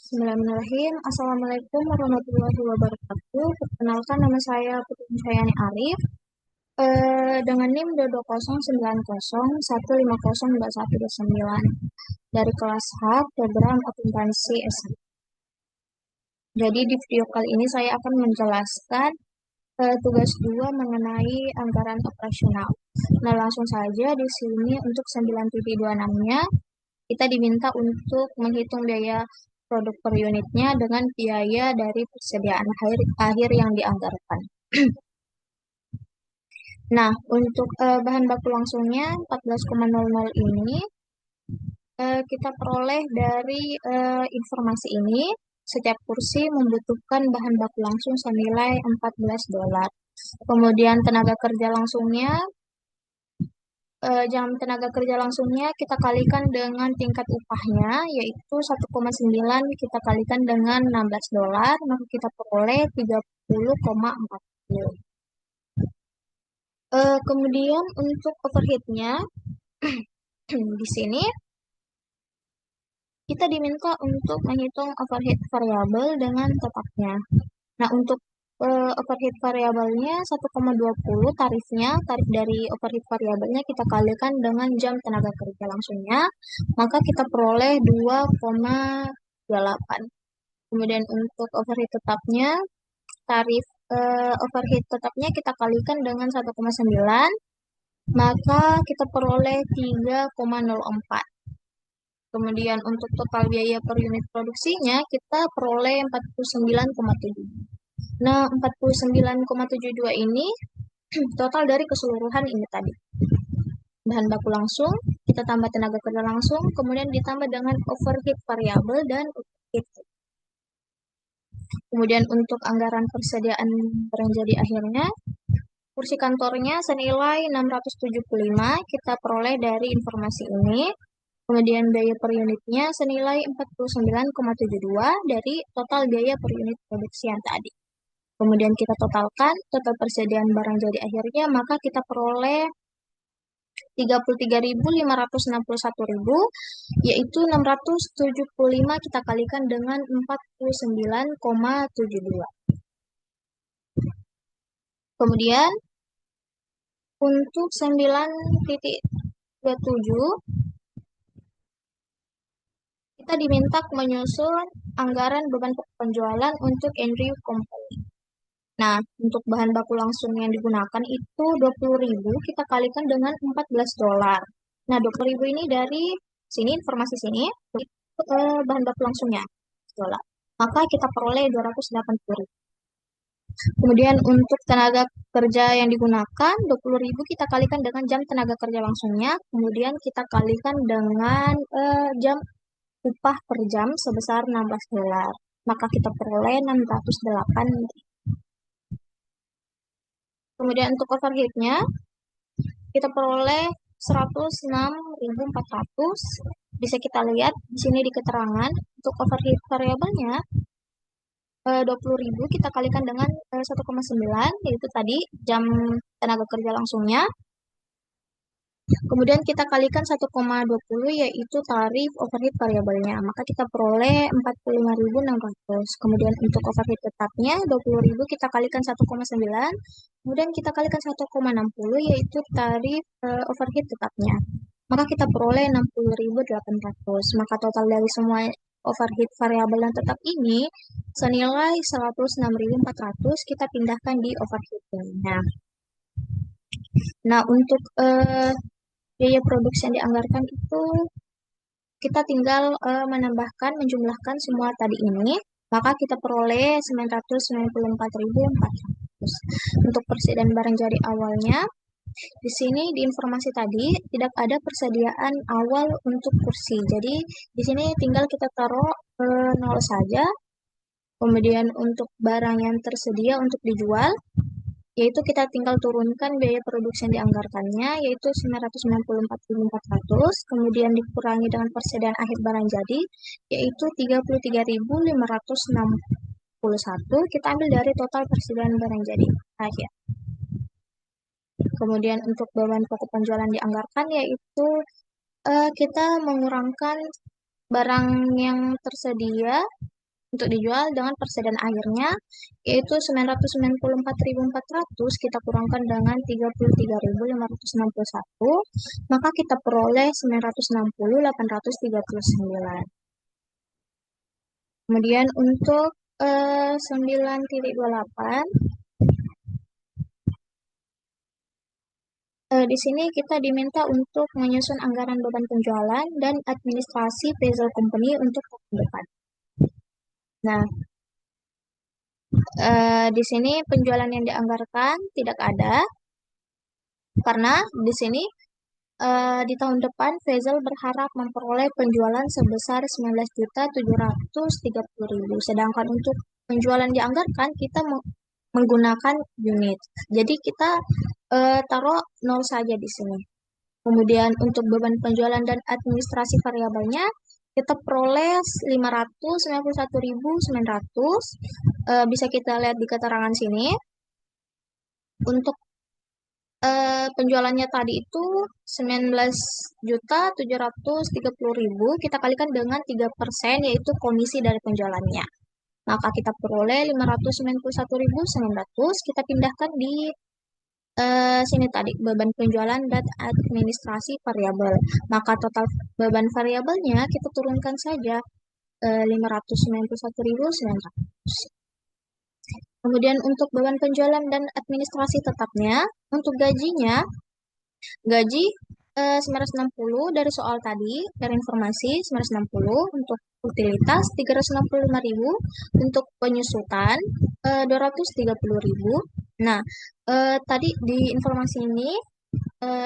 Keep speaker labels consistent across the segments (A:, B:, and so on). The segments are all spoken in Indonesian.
A: Bismillahirrahmanirrahim. Assalamualaikum warahmatullahi wabarakatuh. Perkenalkan nama saya Putri Syayani Arif. Dengan NIM 22090150219 dari kelas H program akuntansi S1. Jadi di video kali ini saya akan menjelaskan tugas 2 mengenai anggaran operasional. Nah, langsung saja di sini untuk 9.26-nya kita diminta untuk menghitung biaya produk per unitnya dengan biaya dari persediaan akhir yang dianggarkan. Nah, untuk bahan baku langsungnya 14,00 ini kita peroleh dari informasi ini. Setiap kursi membutuhkan bahan baku langsung senilai $14. Kemudian tenaga kerja langsungnya, jam tenaga kerja langsungnya kita kalikan dengan tingkat upahnya, yaitu 1,9 kita kalikan dengan $16, maka kita peroleh 30,40. Kemudian untuk overhead-nya, di sini kita diminta untuk menghitung overhead variabel dengan tetapnya. Nah, untuk overhead variabelnya 1,20 tarifnya, tarif dari overhead variabelnya kita kalikan dengan jam tenaga kerja langsungnya, maka kita peroleh 2,28. Kemudian untuk overhead tetapnya, tarif overhead tetapnya kita kalikan dengan 1,9, maka kita peroleh 3,04. Kemudian untuk total biaya per unit produksinya kita peroleh 49,7. Nah, 49,72 ini total dari keseluruhan ini tadi. Bahan baku langsung, kita tambah tenaga kerja langsung, kemudian ditambah dengan overhead variabel dan overhead. Kemudian untuk anggaran persediaan barang jadi akhirnya, kursi kantornya senilai 675 kita peroleh dari informasi ini. Kemudian biaya per unitnya senilai 49,72 dari total biaya per unit produksi yang tadi. Kemudian kita totalkan total persediaan barang jadi akhirnya, maka kita peroleh 33.561.000, yaitu 675 kita kalikan dengan 49,72. Kemudian untuk 9.27 kita diminta menyusun anggaran beban penjualan untuk Andrew Company. Nah, untuk bahan baku langsung yang digunakan itu 20.000 kita kalikan dengan $14. Nah, 20.000 ini dari sini, informasi sini, bahan baku langsungnya, dolar. Maka kita peroleh 280.000. Kemudian untuk tenaga kerja yang digunakan, 20.000 kita kalikan dengan jam tenaga kerja langsungnya, kemudian kita kalikan dengan jam upah per jam sebesar $16. Maka kita peroleh 608. Kemudian untuk overhead-nya, kita peroleh 106.400. Bisa kita lihat di sini di keterangan, untuk overhead variabelnya, 20.000 kita kalikan dengan 1,9, yaitu tadi jam tenaga kerja langsungnya. Kemudian kita kalikan 1,20 yaitu tarif overhead variabelnya, maka kita peroleh 45.600. Kemudian untuk overhead tetapnya 20.000 kita kalikan 1,9, kemudian kita kalikan 1,60 yaitu tarif overhead tetapnya. Maka kita peroleh 60.800. Maka total dari semua overhead variabel dan tetap ini senilai 106.400 kita pindahkan di overhead-nya. Nah, untuk biaya produksi yang dianggarkan itu kita tinggal menjumlahkan semua tadi ini, maka kita peroleh 994.400. Untuk persediaan barang jadi awalnya, di sini di informasi tadi tidak ada persediaan awal untuk kursi. Jadi di sini tinggal kita taruh 0 saja. Kemudian untuk barang yang tersedia untuk dijual, yaitu kita tinggal turunkan biaya produksi yang dianggarkannya, yaitu 994.400, kemudian dikurangi dengan persediaan akhir barang jadi, yaitu 33.561, kita ambil dari total persediaan barang jadi akhir. Kemudian untuk beban pokok penjualan dianggarkan, yaitu kita mengurangkan barang yang tersedia untuk dijual dengan persediaan airnya, yaitu 994.400 kita kurangkan dengan 33.561, maka kita peroleh 960.839. Kemudian untuk 9.28, di sini kita diminta untuk menyusun anggaran beban penjualan dan administrasi Pezel Company untuk tahun depan. Nah, di sini penjualan yang dianggarkan tidak ada, karena di sini di tahun depan Vezel berharap memperoleh penjualan sebesar 19.730.000. Sedangkan untuk penjualan dianggarkan kita menggunakan unit. Jadi kita taruh 0 saja di sini. Kemudian untuk beban penjualan dan administrasi variabelnya kita peroleh 591.900. Bisa kita lihat di keterangan sini. Untuk penjualannya tadi itu 19.730.000, kita kalikan dengan 3%, yaitu komisi dari penjualannya. Maka kita peroleh 591.900, kita pindahkan di sini tadi, beban penjualan dan administrasi variabel. Maka total beban variabelnya kita turunkan saja 591.900. Kemudian untuk beban penjualan dan administrasi tetapnya, untuk gajinya, gaji 960 dari soal tadi, dari informasi 960, untuk utilitas 365.000, untuk penyusutan 230.000. Nah, tadi di informasi ini,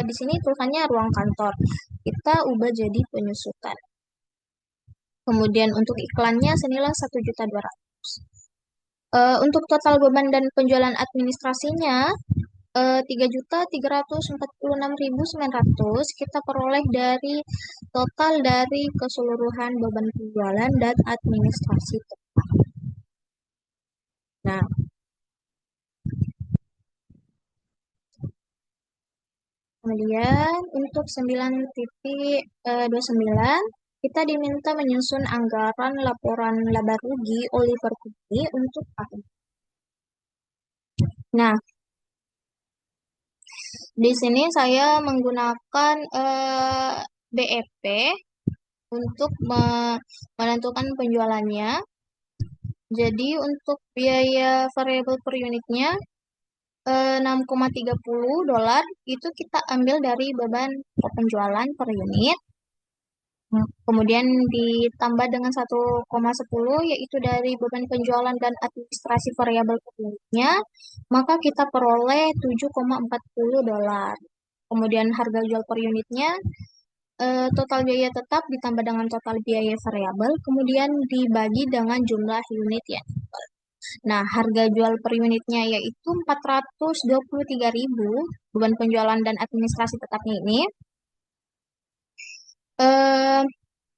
A: di sini tulisannya ruang kantor. Kita ubah jadi penyusutan. Kemudian untuk iklannya senilai 1.200.000. Untuk total beban dan penjualan administrasinya 3.346.900 kita peroleh dari total dari keseluruhan beban penjualan dan administrasi. Nah, kemudian untuk 9.29 kita diminta menyusun anggaran laporan laba rugi Oliver Company untuk tahun. Nah, di sini saya menggunakan BEP untuk menentukan penjualannya. Jadi untuk biaya variabel per unitnya 6,30 dolar itu kita ambil dari beban penjualan per unit. Kemudian ditambah dengan 1,10 yaitu dari beban penjualan dan administrasi variabel per unitnya, maka kita peroleh 7,40 dolar. Kemudian harga jual per unitnya total biaya tetap ditambah dengan total biaya variabel, kemudian dibagi dengan jumlah unit yang dijual. Nah, harga jual per unitnya yaitu 423.000, beban penjualan dan administrasi tetapnya ini.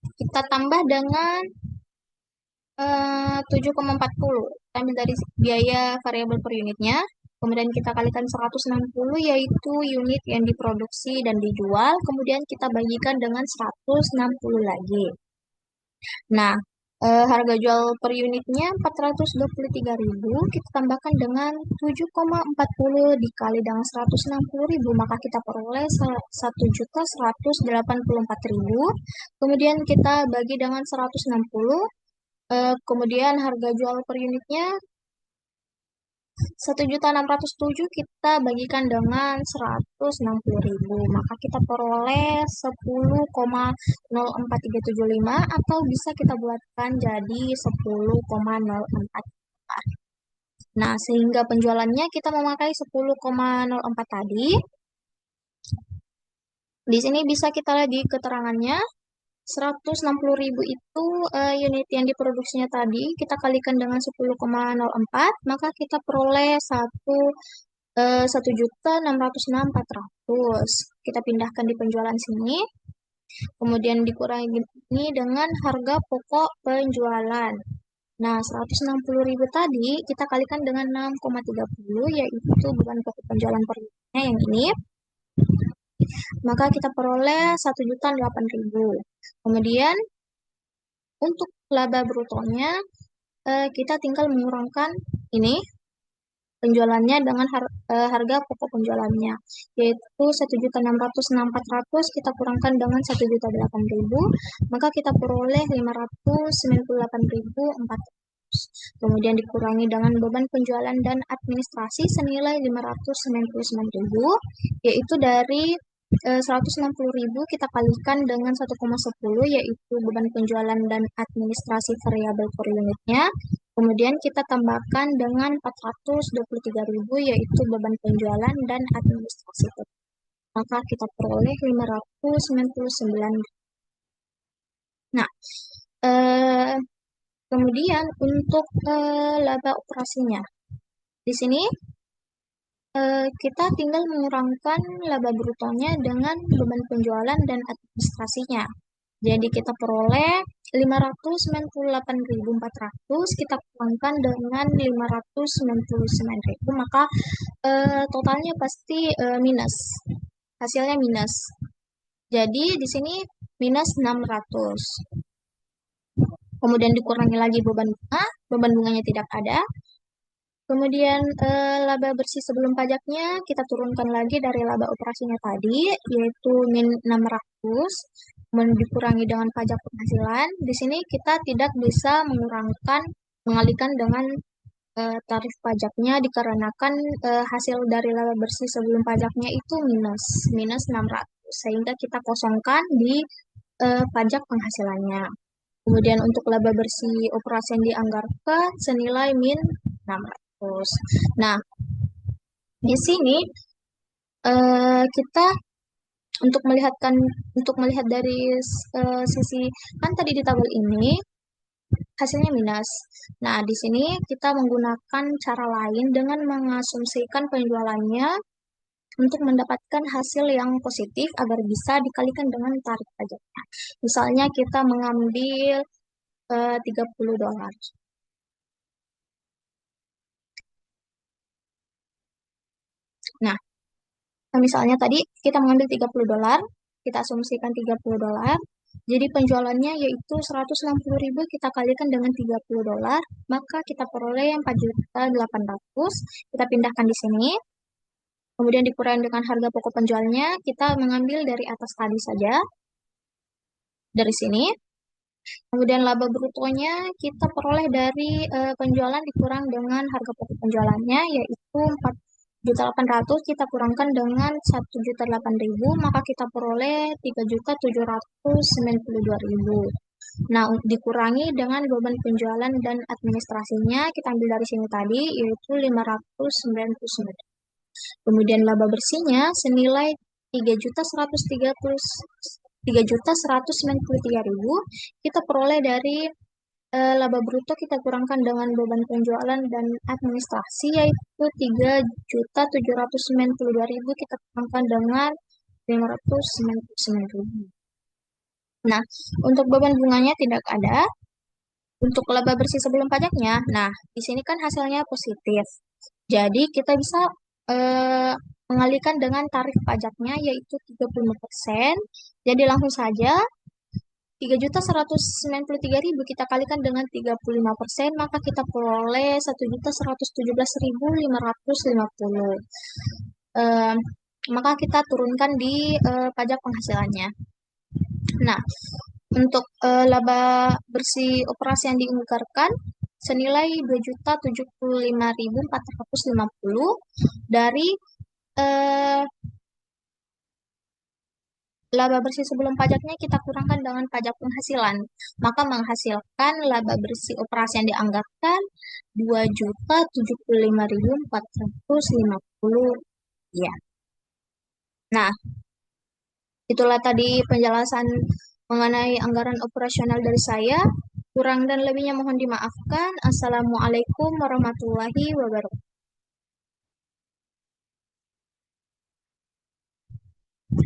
A: Kita tambah dengan 7,40, ambil dari biaya variabel per unitnya, kemudian kita kalikan 160 yaitu unit yang diproduksi dan dijual, kemudian kita bagikan dengan 160 lagi. Nah, harga jual per unitnya 423.000, kita tambahkan dengan 7,40 dikali dengan 160.000, maka kita peroleh 1.184.000. Kemudian kita bagi dengan 160, kemudian harga jual per unitnya 1.607, kita bagikan dengan 160.000, maka kita peroleh 10,04375, atau bisa kita buatkan jadi 10,04. Nah, sehingga penjualannya kita memakai 10,04 tadi. Di sini bisa kita lihat di keterangannya, 160.000 itu unit yang diproduksinya tadi, kita kalikan dengan 10,04, maka kita peroleh 1.606.400. Kita pindahkan di penjualan sini, kemudian dikurangi ini dengan harga pokok penjualan. Nah, 160.000 tadi kita kalikan dengan 6,30, yaitu beban pokok penjualan per unitnya yang ini. Maka kita peroleh 1.008.000. Kemudian untuk laba brutonya kita tinggal mengurangkan ini penjualannya dengan harga pokok penjualannya, yaitu 1.606.400 kita kurangkan dengan 1.008.000, maka kita peroleh 598.400. Kemudian dikurangi dengan beban penjualan dan administrasi senilai 599.000, yaitu dari 160.000 kita kalikan dengan 1,10, yaitu beban penjualan dan administrasi variabel per unitnya. Kemudian kita tambahkan dengan 423.000, yaitu beban penjualan dan administrasi. Maka kita peroleh 599. Nah, kemudian untuk laba operasinya. Di sini kita tinggal mengurangkan laba brutonya dengan beban penjualan dan administrasinya. Jadi kita peroleh 598.400, kita kurangkan dengan 599.000, maka totalnya pasti minus. Hasilnya minus. Jadi di sini minus 600. Kemudian dikurangi lagi beban bunganya tidak ada. Kemudian laba bersih sebelum pajaknya kita turunkan lagi dari laba operasinya tadi, yaitu min 600, kemudian dikurangi dengan pajak penghasilan. Di sini kita tidak bisa mengalihkan dengan tarif pajaknya dikarenakan hasil dari laba bersih sebelum pajaknya itu minus 600, sehingga kita kosongkan di pajak penghasilannya. Kemudian untuk laba bersih operasi yang dianggarkan senilai min 600. Nah, di sini kita untuk melihat dari sisi kan tadi di tabel ini hasilnya minus. Nah, di sini kita menggunakan cara lain dengan mengasumsikan penjualannya untuk mendapatkan hasil yang positif agar bisa dikalikan dengan tarif pajaknya. Misalnya kita mengambil $30. Nah, misalnya tadi kita mengambil $30, kita asumsikan $30. Jadi penjualannya yaitu 160.000 kita kalikan dengan $30, maka kita peroleh 4.800.000. Kita pindahkan di sini. Kemudian dikurangi dengan harga pokok penjualnya, kita mengambil dari atas tadi saja. Dari sini. Kemudian laba brutonya kita peroleh dari penjualan dikurang dengan harga pokok penjualannya, yaitu 4.800.000 kita kurangkan dengan 1.008.000, maka kita peroleh 3.792.000. Nah, dikurangi dengan beban penjualan dan administrasinya, kita ambil dari sini tadi, yaitu 599. Kemudian laba bersihnya senilai 3.193.000, kita peroleh dari laba bruto kita kurangkan dengan beban penjualan dan administrasi, yaitu 3.792.000 kita kurangkan dengan 599.000. Nah, untuk beban bunganya tidak ada. Untuk laba bersih sebelum pajaknya, nah di sini kan hasilnya positif. Jadi kita bisa mengalihkan dengan tarif pajaknya yaitu 35%. Jadi langsung saja 3.193.000 kita kalikan dengan 35%, maka kita peroleh 1.117.550. Maka kita turunkan di pajak penghasilannya. Nah, untuk laba bersih operasi yang dianggarkan senilai 2.075.450 dari laba bersih sebelum pajaknya kita kurangkan dengan pajak penghasilan, maka menghasilkan laba bersih operasi yang dianggarkan 2.075.450. Ya. Nah, itulah tadi penjelasan mengenai anggaran operasional dari saya. Kurang dan lebihnya mohon dimaafkan. Assalamualaikum warahmatullahi wabarakatuh.